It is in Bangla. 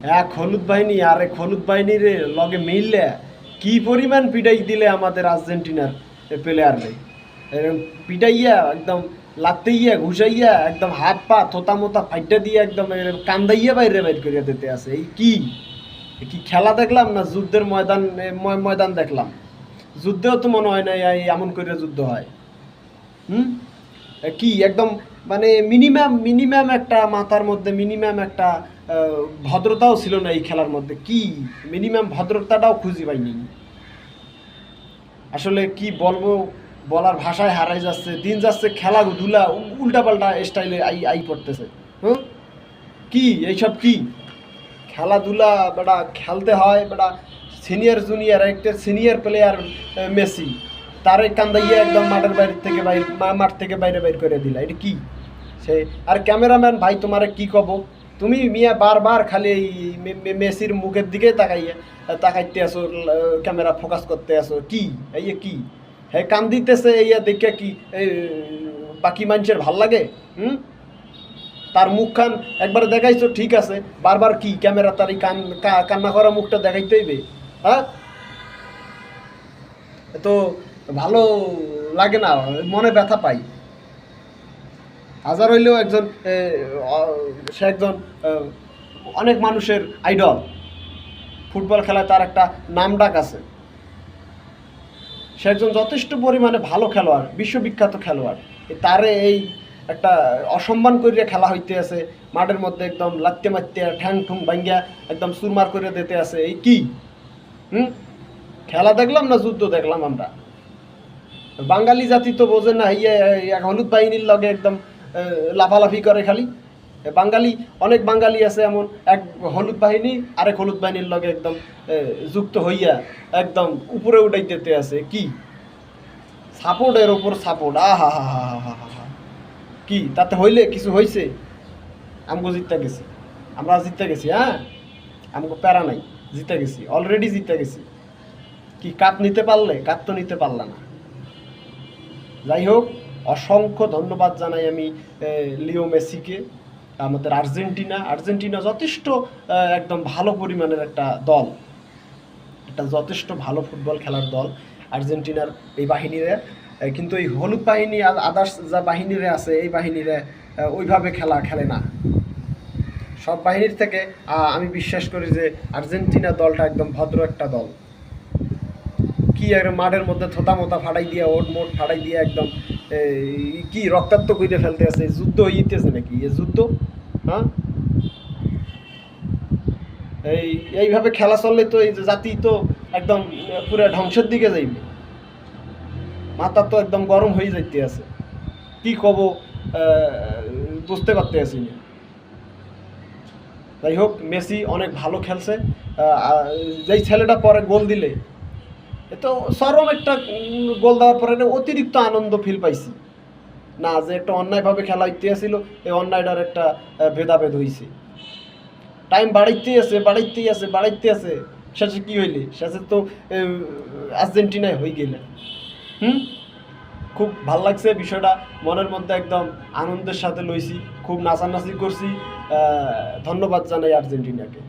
এক হলুদ বাহিনী আর এক হলুদ বাহিনীর লগে মিললে কি পরিমাণ পিটাই দিলে আমাদের আর্জেন্টিনার প্লেয়াররে এরকম পিটাইয়া একদম লাত্তেইয়া ঘুষাইয়া একদম হাত পা থোতা মোতা ফাইটা দিয়ে একদম কান্দাইয়া বাইরে বাইর করিয়া দিতে আছে। এই কি কি খেলা দেখলাম না যুদ্ধের ময়দান ময়দান দেখলাম? যুদ্ধেও তো মনে হয় না এমন করে যুদ্ধ হয়। হুম, কি একদম মানে মিনিমাম মিনিমাম একটা মাথার মধ্যে মিনিমাম একটা ভদ্রতাও ছিল না এই খেলার মধ্যে। কি মিনিমাম ভদ্রতাটাও খুঁজে পাইনি। আসলে কি বলবো, বলার ভাষায় হারাই যাচ্ছে, দিন যাচ্ছে খেলাধুলা উল্টাপাল্টা স্টাইলে আই পড়তেছে। হুম, কি এইসব কি খেলাধুলা বেটা খেলতে হয় বেটা। সিনিয়র জুনিয়র একটা সিনিয়র প্লেয়ার মেসি, তারে কান্দাইয়া একদম মাঠের বাইরে থেকে বাইরে মাঠ থেকে বাইরে বাইর করে দিলা, এটা কি? সে আর ক্যামেরাম্যান ভাই তোমারে কি কব, তুমি মিয়া বারবার খালি এই মেসির মুখের দিকে তাকাইতে আসো, ক্যামেরা ফোকাস করতে আসো, কি এই কি হ্যাঁ কান দিতেছে এই দেখে কি এই বাকি মানুষের ভাল লাগে? হুম, তার মুখখান একবার দেখাইছো ঠিক আছে, বারবার কি ক্যামেরা তার এই কান্না করা মুখটা দেখাইতে হইবে? হ্যাঁ, তো ভালো লাগে না, মনে ব্যথা পাই। হাজার হইলেও একজন সে একজন অনেক মানুষের আইডল, ফুটবল খেলায় তার একটা নাম ডাক আছে, সে একজন যথেষ্ট পরিমাণে ভালো খেলোয়াড়, বিশ্ববিখ্যাত খেলোয়াড়, তারে এই একটা অসম্মান করিয়া খেলা হইতে আছে মাঠের মধ্যে, একদম লাত্তে মারতে ঠ্যাং ঠুং ভাঙ্গিয়া একদম চুরমার করে দিতে আছে। এই কি? হুম, খেলা দেখলাম না যুদ্ধ দেখলাম আমরা? বাঙালি জাতি তো বোঝে না, ইয়ে হলুদ বাহিনীর লগে একদম লাফালাফি করে খালি। বাঙালি অনেক বাঙালি আছে এমন, এক হলুদ বাহিনী আরেক হলুদ বাহিনীর লগে একদম যুক্ত হইয়া একদম উপরে উঠাই দিতে আছে। কি সাপোর্টের ওপর সাপোর্ট, আহা হা হা হা হা হা, কি তাতে হইলে কিছু হয়েছে? আমগো জিততে গেছি, আমরা জিততে গেছি। হ্যাঁ, আমগো প্যারা নাই, জিতে গেছি, অলরেডি জিতে গেছি। কি কাপ নিতে পারলে? কাপ তো নিতে পারলাম না। যাই হোক, অসংখ্য ধন্যবাদ জানাই আমি লিও মেসিকে। আমাদের আর্জেন্টিনা যথেষ্ট একদম ভালো পরিমাণের একটা দল, একটা যথেষ্ট ভালো ফুটবল খেলার দল আর্জেন্টিনার এই বাহিনীরে। কিন্তু এই হলুদ বাহিনী আদার্স যা বাহিনীরে আছে, এই বাহিনীরে ওইভাবে খেলা খেলে না। সব বাহিনীর থেকে আমি বিশ্বাস করি যে আর্জেন্টিনা দলটা একদম ভদ্র একটা দল। কি একদম মাঠের মধ্যে থোতা মোতা ফাটাই দিয়ে ওট মোট ফাটাই দিয়ে একদম কি রক্তাক্ত করে ফেলতে আছে। যুদ্ধ হইতেছে নাকি এ যুদ্ধ? হ্যাঁ, এইভাবে খেলা চললে তো এই জাতি তো একদম পুরো ধ্বংসের দিকে যাইবে। মাথা তো একদম গরম হয়ে যাইতে আছে, কি কব বুঝতে পারতে আছি না। যাই হোক, মেসি অনেক ভালো খেলছে। যেই ছেলেটা পরে গোল দিলে, এ তো চরম একটা গোল দেওয়ার পরে অতিরিক্ত আনন্দ ফিল পাইছি না, যে একটা অন্যায়ভাবে খেলা হইতে আসছিল, এই অন্যায়টার একটা ভেদাভেদ হয়েছে। টাইম বাড়াইতে আছে, শেষে কি হইলে? শেষে তো আর্জেন্টিনায় হয়ে গেলে। হুম, খুব ভাল লাগছে বিষয়টা, মনের মধ্যে একদম আনন্দের সাথে লইছি, খুব নাচানাচি করছি। ধন্যবাদ জানাই আর্জেন্টিনাকে।